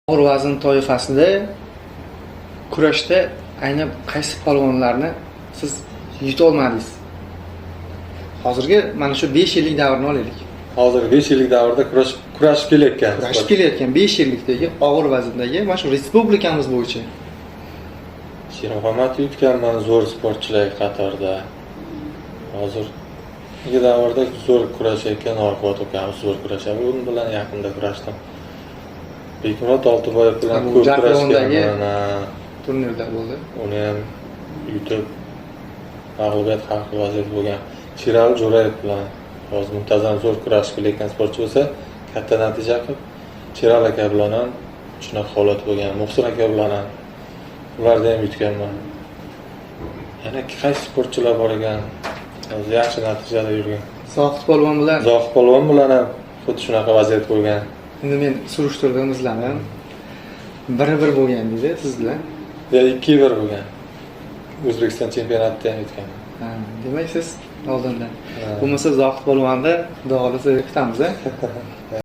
Og'ir vazn toifasida kurashda aynan qaysi polvonlarni siz yuta olmadingiz? Hozirgi mana shu 5 yillik davrni olaylik. Hozirgi 5 yillik davrda kurashib kelayotgan. Kurashib kelayotgan 5 yillikdagi og'ir vazndagi mana shu respublikamiz bo'yicha Shermuhammad yutganman zo'r sportchilar qatorida. Hozirgi davrda zo'r kurashayotgan Orquvot ukamiz zo'r kurashadi. U bilan yaqinda kurashdim. Bekmurod Oltiboyev bilan ko'p kurashganman. Turnirda bo'ldi. Uni ham yutib mag'lubiyat haqli vaziyat bo'lgan. Sherali Jo'rayev bilan hozir muntazam zo'r kurashib kelayotgan sportchi bo'lsa, katta natija qilib, Sherali aka bilan ham shunaqa holat bo'lgan. Muhsin aka bilan ham ularda ham yutganman. Yana qaysi sportchilar bor ekan? Hozir yaxshi natijada yurgan. Zohid polvon bilan ham xuddi shunaqa vaziyat bo'lgan. Endi men surishtirdim, izladim. 1-1 bo'lgan deydi siz bilan. Ya 2-1 bo'lgan. O'zbekiston chempionatida ham yutganman. Demak siz oldindan. Bo'lmasa Zohid polvonni xudo xolasa kutamiz-a.